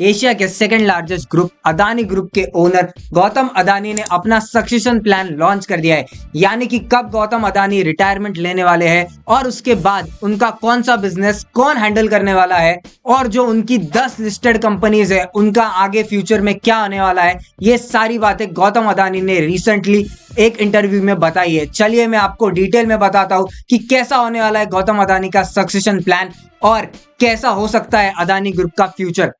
Asia के second largest group Adani group के owner Gautam Adani ने अपना सक्सेशन प्लान लॉन्च कर दिया है। यानी कि कब गौतम अदानी रिटायरमेंट लेने वाले हैं और उसके बाद उनका कौन सा बिजनेस कौन हैंडल करने वाला है और जो उनकी 10 लिस्टेड कंपनीज है उनका आगे फ्यूचर में क्या आने वाला है, ये सारी बातें गौतम अदानी ने रिसेंटली एक इंटरव्यू में बताई है। चलिए मैं आपको डिटेल में बताता हूं कि कैसा होने वाला है गौतम अदानी का सक्सेशन प्लान और कैसा हो सकता है अदानी ग्रुप का फ्यूचर।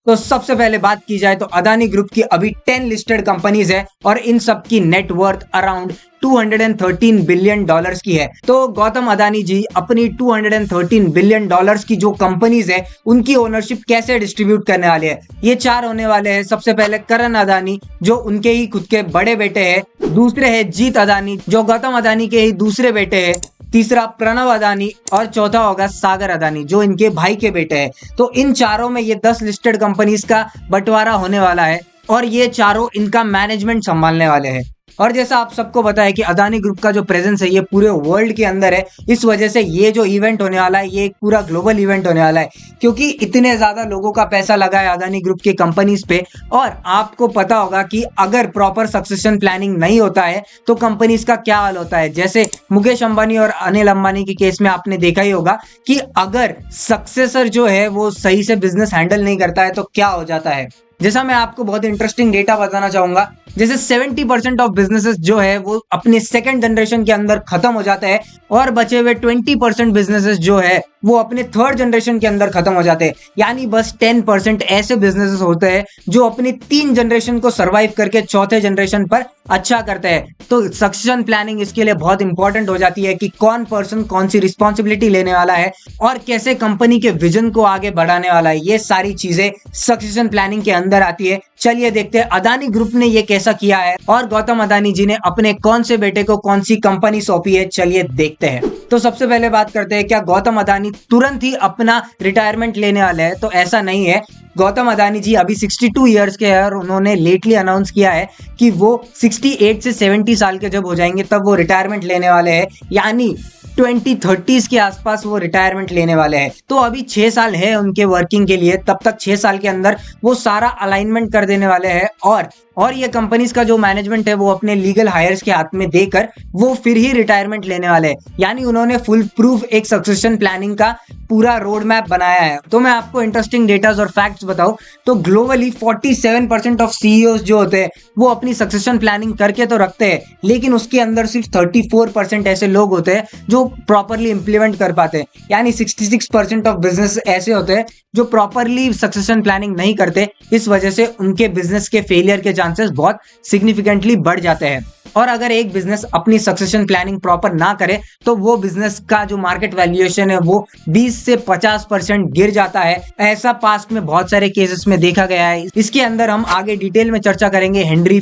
तो सबसे पहले बात की जाए तो अदानी ग्रुप की अभी 10 लिस्टेड कंपनीज है और इन सब की नेटवर्थ अराउंड 213 बिलियन डॉलर्स की है। तो गौतम अदानी जी अपनी 213 बिलियन डॉलर्स की जो कंपनीज है उनकी ओनरशिप कैसे डिस्ट्रीब्यूट करने वाले हैं, ये 4 होने वाले हैं। सबसे पहले करण अदानी जो उनके ही खुद के बड़े बेटे हैं, दूसरे है जीत अदानी जो गौतम अदानी के ही दूसरे बेटे हैं, तीसरा प्रणव अदानी और चौथा होगा सागर अदानी जो इनके भाई के बेटे हैं। तो इन चारों में ये 10 लिस्टेड कंपनीज का बंटवारा होने वाला है और ये चारों इनका मैनेजमेंट संभालने वाले हैं। और जैसा आप सबको पता है कि अदानी ग्रुप का जो प्रेजेंस है ये पूरे वर्ल्ड के अंदर है, इस वजह से ये जो इवेंट होने वाला है ये एक पूरा ग्लोबल इवेंट होने वाला है क्योंकि इतने ज्यादा लोगों का पैसा लगा है अदानी ग्रुप की कंपनीज पे। और आपको पता होगा कि अगर प्रॉपर सक्सेशन प्लानिंग नहीं होता है तो कंपनीज का क्या हाल होता है। जैसे मुकेश अंबानी और अनिल अंबानी के केस में आपने देखा ही होगा कि अगर सक्सेसर जो है वो सही से बिजनेस हैंडल नहीं करता है तो क्या हो जाता है। जैसा मैं आपको बहुत इंटरेस्टिंग डेटा बताना चाहूंगा, जैसे 70% ऑफ बिजनेसेस जो है वो अपने सेकंड जनरेशन के अंदर खत्म हो जाते हैं और बचे हुए 20% बिजनेसेस जो है वो अपने थर्ड जनरेशन के अंदर खत्म हो जाते हैं। यानी बस 10% ऐसे बिजनेसेस होते हैं जो अपनी 3 जनरेशन को सरवाइव करके चौथे जनरेशन पर अच्छा करते हैं। तो सक्सेशन प्लानिंग इसके लिए बहुत इंपॉर्टेंट हो जाती है कि कौन पर्सन कौन सी रिस्पॉन्सिबिलिटी लेने वाला है और कैसे कंपनी के विजन को आगे बढ़ाने वाला है। ये सारी चीजें सक्सेशन प्लानिंग के अंदर आती है। चलिए देखते हैं अदानी ग्रुप ने ये कैसा किया है और गौतम अदानी जी ने अपने कौन से बेटे को कौन सी कंपनी सौंपी है। चलिए देखते हैं। तो सबसे पहले बात करते हैं क्या गौतम अदानी तुरंत ही अपना रिटायरमेंट लेने वाले हैं, तो ऐसा नहीं है। गौतम अदानी जी अभी 62 इयर्स के हैं और उन्होंने लेटली अनाउंस किया है कि वो 68 से 70 साल के जब हो जाएंगे तब वो रिटायरमेंट लेने वाले हैं। यानी 2030s के आसपास वो रिटायरमेंट लेने वाले हैं। तो अभी 6 साल है उनके वर्किंग के लिए, तब तक 6 साल के अंदर वो सारा अलाइनमेंट कर देने वाले हैं और ये कंपनीज का जो मैनेजमेंट है वो अपने लीगल हायर्स के हाथ में देकर वो फिर ही रिटायरमेंट लेने वाले हैं। यानी उन्होंने फुल प्रूफ एक सक्सेशन प्लानिंग का पूरा रोड मैप बनाया है। तो मैं आपको इंटरेस्टिंग डेटाज और फैक्ट्स बताऊं तो ग्लोबली 47% ऑफ सीईओज जो होते हैं वो अपनी सक्सेशन प्लानिंग करके तो रखते हैं, लेकिन उसके अंदर सिर्फ 34% ऐसे लोग होते हैं जो प्रॉपरली इंप्लीमेंट कर पाते हैं। यानी 66% ऑफ बिजनेस ऐसे होते हैं जो प्रॉपरली सक्सेशन प्लानिंग नहीं करते। इस वजह से उनके बिजनेस के फेलियर के चांसेस बहुत सिग्निफिकेंटली बढ़ जाते हैं। और अगर एक बिजनेस अपनी सक्सेशन प्लानिंग प्रॉपर ना करे तो वो बिजनेस का जो मार्केट वैल्यूएशन है वो 20 से 50% गिर जाता है। ऐसा पास्ट में बहुत सारे केसेस में देखा गया है। इसके अंदर हम आगे डिटेल में चर्चा करेंगे हेनरी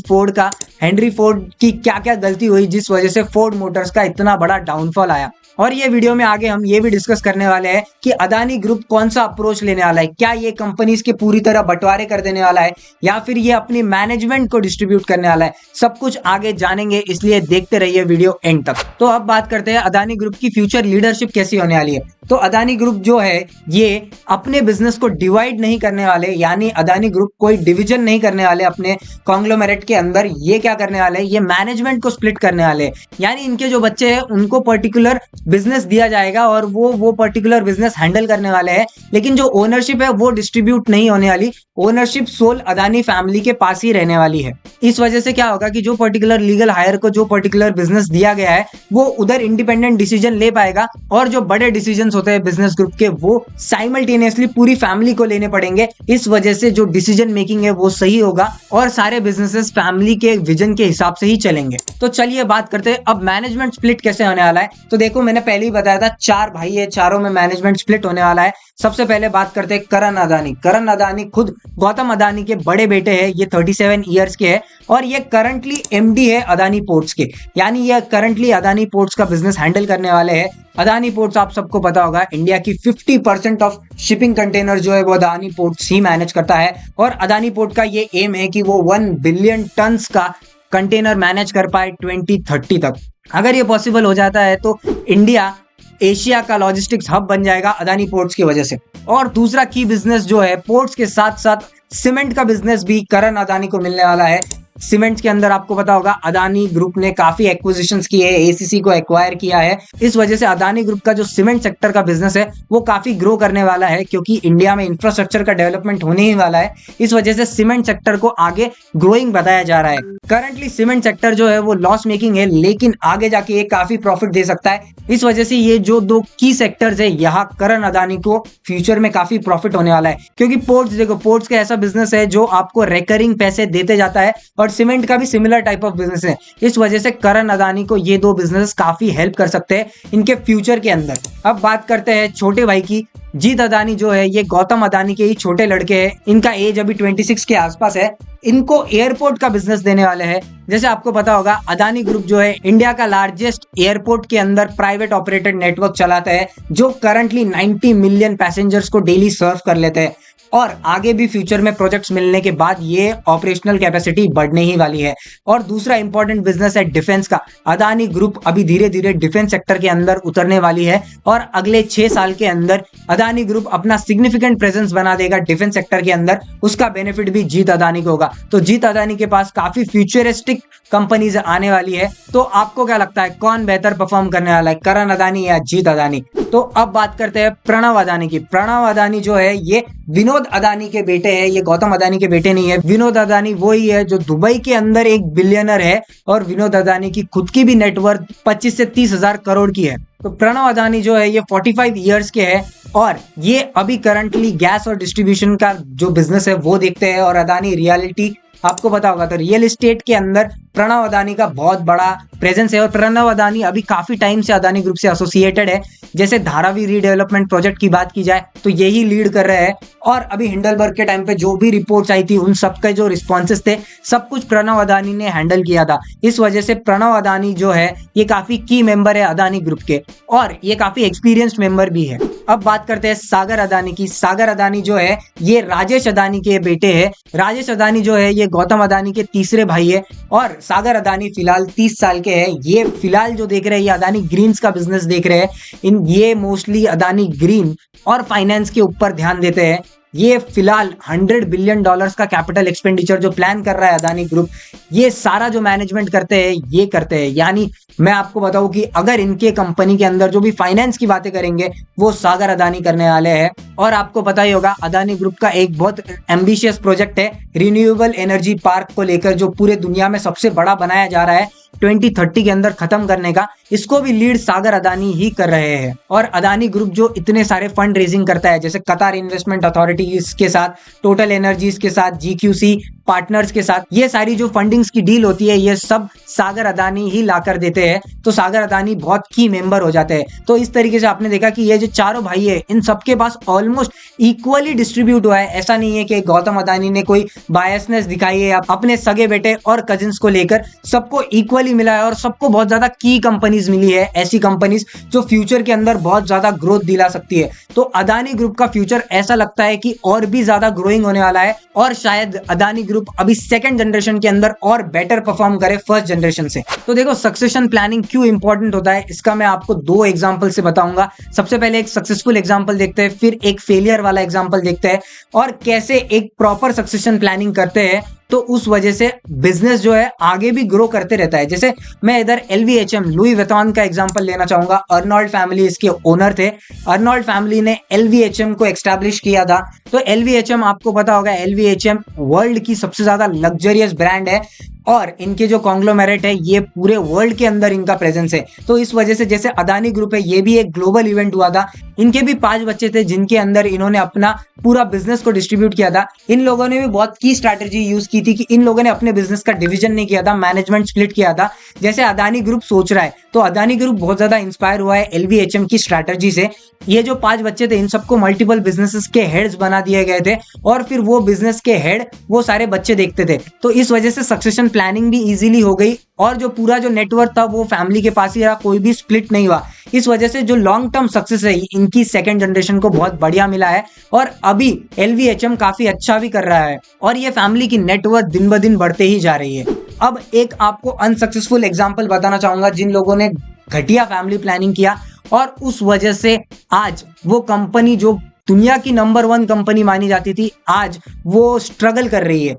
फोर्ड की क्या क्या गलती हुई जिस वजह से फोर्ड मोटर्स का इतना बड़ा डाउनफॉल आया। और ये वीडियो में आगे हम ये भी डिस्कस करने वाले हैं कि अदानी ग्रुप कौन सा अप्रोच लेने वाला है। क्या ये कंपनीज के पूरी तरह बंटवारे कर देने वाला है या फिर ये अपनी मैनेजमेंट को डिस्ट्रीब्यूट करने वाला है, सब कुछ आगे जानेंगे, इसलिए देखते रहिए वीडियो एंड तक। तो अब बात करते हैं अदानी ग्रुप की फ्यूचर लीडरशिप कैसी होने वाली है। तो अदानी ग्रुप जो है ये अपने बिजनेस को डिवाइड नहीं करने वाले, यानी अदानी ग्रुप कोई डिवीजन नहीं करने वाले अपने कॉन्ग्लोमेरेट के अंदर। ये क्या करने वाले, ये मैनेजमेंट को स्प्लिट करने वाले। यानी इनके जो बच्चे हैं उनको पर्टिकुलर बिजनेस दिया जाएगा और वो पर्टिकुलर बिजनेस हैंडल करने वाले हैं, लेकिन जो ओनरशिप है वो डिस्ट्रीब्यूट नहीं होने वाली। ओनरशिप सोल अदानी फैमिली के पास ही रहने वाली है। इस वजह से क्या होगा कि जो पर्टिकुलर लीगल हायर को जो पर्टिकुलर बिजनेस दिया गया है वो उधर इंडिपेंडेंट डिसीजन ले पाएगा और जो बड़े डिसीजन होते हैं बिजनेस ग्रुप के वो साइमल्टेनियसली पूरी फैमिली को लेने पड़ेंगे। इस वजह से जो डिसीजन मेकिंग है वो सही होगा और सारे बिजनेसेस फैमिली के विजन के हिसाब से ही चलेंगे। तो चलिए बात करते हैं अब मैनेजमेंट स्प्लिट कैसे होने वाला है। तो देखो मैंने मैंने पहले ही बताया था 4 भाई है, चारों में मैनेजमेंट स्प्लिट होने वाला है। सबसे पहले बात करते हैं करण अदानी। करण अदानी खुद गौतम अदानी के बड़े बेटे हैं, ये 37 ईयर्स के हैं और ये करंटली एमडी है अदानी पोर्ट्स के, यानी ये करंटली अदानी पोर्ट्स का बिजनेस हैंडल करने वाले हैं। अदानी पोर्ट्स आप सबको पता होगा इंडिया की 50% ऑफ शिपिंग कंटेनर जो है वो अदानी पोर्ट्स ही मैनेज करता है और अदानी पोर्ट का ये एम है कि वो 1 बिलियन टन्स का कंटेनर मैनेज कर पाए 2030 तक। अगर ये पॉसिबल हो जाता है तो इंडिया एशिया का लॉजिस्टिक्स हब बन जाएगा अदानी पोर्ट्स की वजह से। और दूसरा की बिजनेस जो है पोर्ट्स के साथ साथ सीमेंट का बिजनेस भी करण अदानी को मिलने वाला है। सीमेंट्स के अंदर आपको पता होगा अदानी ग्रुप ने काफी एक्विजिशंस किए हैं, एसीसी को एक्वायर किया है। इस वजह से अदानी ग्रुप का जो सीमेंट सेक्टर का बिजनेस है वो काफी ग्रो करने वाला है, क्योंकि इंडिया में इंफ्रास्ट्रक्चर का डेवलपमेंट होने ही वाला है। इस वजह से सीमेंट सेक्टर को आगे ग्रोइंग बताया जा रहा है। करंटली सीमेंट सेक्टर जो है वो लॉस मेकिंग है, लेकिन आगे जाके ये काफी प्रॉफिट दे सकता है। इस वजह से ये जो 2 की सेक्टर्स है, यहाँ करण अदानी को फ्यूचर में काफी प्रॉफिट होने वाला है। क्योंकि पोर्ट्स देखो, पोर्ट्स का ऐसा बिजनेस है जो आपको रिकरिंग पैसे देते जाता है और सीमेंट का भी सिमिलर टाइप ऑफ बिजनेस है। इस वजह से करण अदानी को ये 2 बिजनेस काफी हेल्प कर सकते हैं इनके फ्यूचर के अंदर। अब बात करते हैं छोटे भाई की। जीत अदानी जो है ये गौतम अदानी के ही छोटे लड़के हैं, इनका एज अभी 26 के आसपास है। इनको एयरपोर्ट का बिजनेस देने वाले हैं। जैसे आपको पता होगा अदानी ग्रुप जो है इंडिया का लार्जेस्ट एयरपोर्ट के अंदर प्राइवेट ऑपरेटेड नेटवर्क चलाता है, जो करंटली 90 मिलियन पैसेंजर्स को डेली सर्व कर लेते हैं और आगे भी फ्यूचर में प्रोजेक्ट्स मिलने के बाद ये ऑपरेशनल कैपेसिटी बढ़ने ही वाली है। और दूसरा इंपॉर्टेंट बिजनेस है डिफेंस का। अदानी ग्रुप अभी धीरे धीरे डिफेंस सेक्टर के अंदर उतरने वाली है और अगले 6 साल के अंदर अदानी ग्रुप अपना सिग्निफिकेंट प्रेजेंस बना देगा डिफेंस सेक्टर के अंदर। उसका बेनिफिट भी जीत अदानी को होगा। तो जीत अदानी के पास काफी फ्यूचरिस्टिक कंपनीज आने वाली है। तो आपको क्या लगता है कौन बेहतर परफॉर्म करने वाला है, करण अदानी या जीत अदानी? तो अब बात करते हैं प्रणव अदानी की। प्रणव अदानी जो है ये विनोद अदानी के बेटे हैं, ये गौतम अदानी के बेटे नहीं है। विनोद अदानी वही है जो दुबई के अंदर एक बिलियनर है और विनोद अदानी की खुद की भी नेटवर्थ 25 से 30 हजार करोड़ की है। तो प्रणव अदानी जो है ये 45 ईयर्स के है और ये अभी करंटली गैस और डिस्ट्रीब्यूशन का जो बिजनेस है वो देखते हैं। और अदानी रियलिटी आपको पता होगा, तो रियल एस्टेट के अंदर प्रणव अदानी का बहुत बड़ा प्रेजेंस है और प्रणव अदानी अभी काफी टाइम से अदानी ग्रुप से एसोसिएटेड है। जैसे धारावी रीडेवलपमेंट प्रोजेक्ट की बात की जाए तो यही लीड कर रहे हैं और अभी हिंडलबर्ग के टाइम पे जो भी रिपोर्ट्स आई थी उन सबके जो रिस्पॉन्सेस थे सब कुछ प्रणव अदानी ने हैंडल किया था। इस वजह से प्रणव अदानी जो है ये काफी की मेंबर है अदानी ग्रुप के और ये काफी एक्सपीरियंस्ड मेंबर भी है। अब बात करते हैं सागर अदानी की। सागर अदानी जो है ये राजेश अदानी के बेटे हैं। राजेश अदानी जो है ये गौतम अदानी के तीसरे भाई है और सागर अदानी फिलहाल 30 साल के हैं। ये फिलहाल जो देख रहे हैं ये अदानी ग्रीन्स का बिजनेस देख रहे हैं। ये मोस्टली अदानी ग्रीन और फाइनेंस के ऊपर ध्यान देते हैं। ये फिलहाल $100 बिलियन का कैपिटल एक्सपेंडिचर जो प्लान कर रहा है अदानी ग्रुप, ये सारा जो मैनेजमेंट करते हैं ये करते हैं। यानी मैं आपको बताऊं कि अगर इनके कंपनी के अंदर जो भी फाइनेंस की बातें करेंगे वो सागर अदानी करने वाले हैं। और आपको पता ही होगा अदानी ग्रुप का एक बहुत एम्बिशियस प्रोजेक्ट है रिन्यूएबल एनर्जी पार्क को लेकर, जो पूरे दुनिया में सबसे बड़ा बनाया जा रहा है 2030 के अंदर खत्म करने का। इसको भी लीड सागर अदानी ही कर रहे हैं। और अदानी ग्रुप जो इतने सारे फंड रेजिंग करता है, जैसे कतार इन्वेस्टमेंट अथॉरिटी के साथ, टोटल एनर्जीज के साथ, GQC पार्टनर्स के साथ, ये सारी जो फंडिंग्स की डील होती है ये सब सागर अदानी ही लाकर देते हैं। तो सागर अदानी बहुत की मेंबर हो जाते हैं। तो इस तरीके से आपने देखा कि ये जो चारों भाई है इन सबके पास ऑलमोस्ट इक्वली डिस्ट्रीब्यूट हुआ है। ऐसा नहीं है कि गौतम अदानी ने कोई बायसनेस दिखाई है अपने सगे बेटे और कजिन्स को लेकर, सबको इक्वली मिला है और सबको बहुत ज्यादा की कंपनीज मिली है, ऐसी कंपनीज जो फ्यूचर के अंदर बहुत ज्यादा ग्रोथ दिला सकती है। तो अदानी ग्रुप का फ्यूचर ऐसा लगता है कि और भी ज्यादा ग्रोइंग होने वाला है और शायद अदानी ग्रुप अभी सेकंड जनरेशन के अंदर और बेटर परफॉर्म करे फर्स्ट जनरेशन से। तो देखो सक्सेशन प्लानिंग क्यों इंपॉर्टेंट होता है इसका मैं आपको 2 एग्जांपल से बताऊंगा। सबसे पहले एक सक्सेसफुल एग्जांपल देखते हैं, फिर एक फेलियर वाला एग्जांपल देखते हैं और कैसे एक प्रॉपर सक्सेशन प्लानिंग करते हैं तो उस वजह से बिजनेस जो है आगे भी ग्रो करते रहता है। जैसे मैं इधर LVHM लुई विटॉन का एग्जांपल लेना चाहूंगा। अर्नोल्ड फैमिली इसके ओनर थे। अर्नोल्ड फैमिली ने LVHM को एस्टैब्लिश किया था। तो LVHM आपको पता होगा LVHM वर्ल्ड की सबसे ज्यादा लग्जरियस ब्रांड है और इनके जो कॉन्ग्लोमेरेट है ये पूरे वर्ल्ड के अंदर इनका प्रेजेंस है। तो इस वजह से जैसे अदानी ग्रुप है ये भी एक ग्लोबल इवेंट हुआ था। इनके भी 5 बच्चे थे जिनके अंदर इन्होंने अपना पूरा बिजनेस को डिस्ट्रीब्यूट किया था। इन लोगों ने भी बहुत की स्ट्रैटेजी यूज की थी कि इन लोगों ने अपने बिजनेस का डिवीजन नहीं किया था, मैनेजमेंट स्प्लिट किया था। जैसे अदानी ग्रुप सोच रहा है तो तो अदानी ग्रुप बहुत ज्यादा इंस्पायर हुआ है LVHM की स्ट्रैटेजी से। ये जो 5 बच्चे थे इन सबको मल्टीपल बिजनेसेस के हेड्स बना दिए गए थे और फिर वो बिजनेस के हेड वो सारे बच्चे देखते थे। तो इस वजह से सक्सेशन प्लानिंग भी इजीली हो गई और जो पूरा जो नेटवर्क था वो फैमिली के पास ही रहा, कोई भी स्प्लिट नहीं हुआ। इस वजह से जो लॉन्ग टर्म सक्सेस है इनकी सेकंड जनरेशन को बहुत बढ़िया मिला है और अभी LVHM काफी अच्छा भी कर रहा है और ये फैमिली की नेटवर्क दिन ब दिन बढ़ते ही जा रही है। अब एक आपको अनसक्सेसफुल एग्जांपल बताना चाहूंगा जिन लोगों ने घटिया फैमिली प्लानिंग किया और उस वजह से आज वो कंपनी जो दुनिया की नंबर 1 कंपनी मानी जाती थी आज वो स्ट्रगल कर रही है।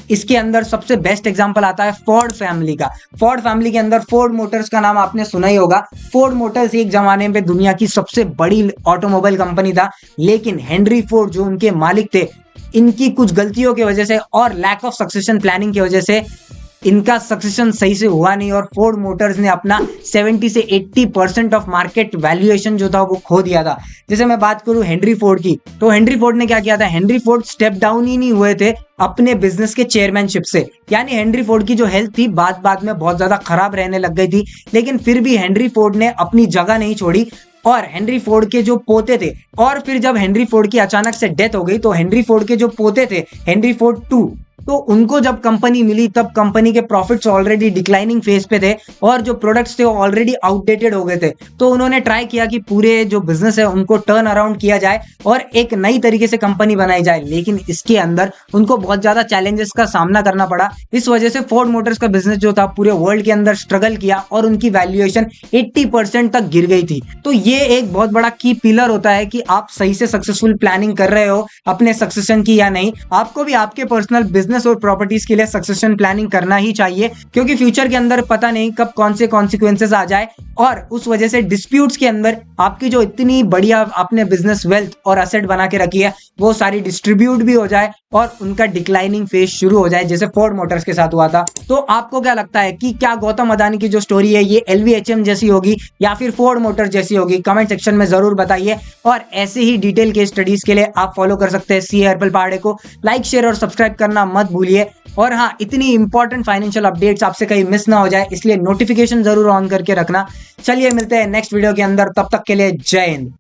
इसके अंदर सबसे बेस्ट एग्जांपल आता है फोर्ड फैमिली का। फोर्ड फैमिली के अंदर फोर्ड मोटर्स का नाम आपने सुना ही होगा। फोर्ड मोटर्स एक जमाने में दुनिया की सबसे बड़ी ऑटोमोबाइल कंपनी था, लेकिन हेनरी फोर्ड जो उनके मालिक थे इनकी कुछ गलतियों की वजह से और लैक ऑफ सक्सेशन प्लानिंग की वजह से इनका सक्सेशन सही से हुआ नहीं और फोर्ड मोटर्स ने अपना 70 से 80% ऑफ मार्केट वैल्यूएशन जो था वो खो दिया था। जैसे मैं बात करूं हेनरी फोर्ड की, तो हेनरी फोर्ड ने क्या किया था, हेनरी फोर्ड स्टेप डाउन ही नहीं हुए थे अपने बिजनेस के चेयरमैनशिप से। यानी हेनरी फोर्ड की जो हेल्थ थी बाद में बहुत ज्यादा खराब रहने लग गई थी, लेकिन फिर भी हेनरी फोर्ड ने अपनी जगह नहीं छोड़ी और हेनरी फोर्ड के जो पोते थे और फिर जब हेनरी फोर्ड की अचानक से डेथ हो गई तो हेनरी फोर्ड के जो पोते थे हेनरी फोर्ड 2, तो उनको जब कंपनी मिली तब कंपनी के प्रॉफिट्स ऑलरेडी डिक्लाइनिंग फेज पे थे और जो प्रोडक्ट्स थे वो ऑलरेडी आउटडेटेड हो गए थे। तो उन्होंने ट्राई किया कि पूरे जो बिजनेस है उनको टर्न अराउंड किया जाए और एक नई तरीके से कंपनी बनाई जाए, लेकिन इसके अंदर उनको बहुत ज्यादा चैलेंजेस का सामना करना पड़ा। इस वजह से फोर्ड मोटर्स का बिजनेस जो था पूरे वर्ल्ड के अंदर स्ट्रगल किया और उनकी वैल्यूएशन 80% तक गिर गई थी। तो ये एक बहुत बड़ा की पिलर होता है कि आप सही से सक्सेसफुल प्लानिंग कर रहे हो अपने सक्सेशन की या नहीं। आपको भी आपके पर्सनल बिजनेस और प्रॉपर्टीज के लिए सक्सेशन प्लानिंग करना ही चाहिए, क्योंकि फ्यूचर के अंदर पता नहीं कब कौन से कॉन्सिक्वेंसेस आ जाए और उस वजह से डिस्प्यूट्स के अंदर आपकी जो इतनी बढ़िया आपने बिजनेस वेल्थ और असेट बना के रखी है वो सारी डिस्ट्रीब्यूट भी हो जाए और उनका डिक्लाइनिंग फेज शुरू हो जाए, जैसे फोर्ड मोटर्स के साथ हुआ था। तो आपको क्या लगता है कि क्या गौतम अदानी की जो स्टोरी है ये LVHM जैसी होगी या फिर फोर्ड मोटर्स जैसी होगी? कमेंट सेक्शन में जरूर बताइए और ऐसे ही डिटेल के स्टडीज के लिए आप फॉलो कर सकते हैं सी हर्पल पहाड़े को। लाइक शेयर और सब्सक्राइब करना मत भूलिए और हाँ, इतनी इंपॉर्टेंट फाइनेंशियल अपडेट्स आपसे कहीं मिस ना हो जाए इसलिए नोटिफिकेशन जरूर ऑन करके रखना। चलिए मिलते हैं नेक्स्ट वीडियो के अंदर, तब तक के लिए जय हिंद।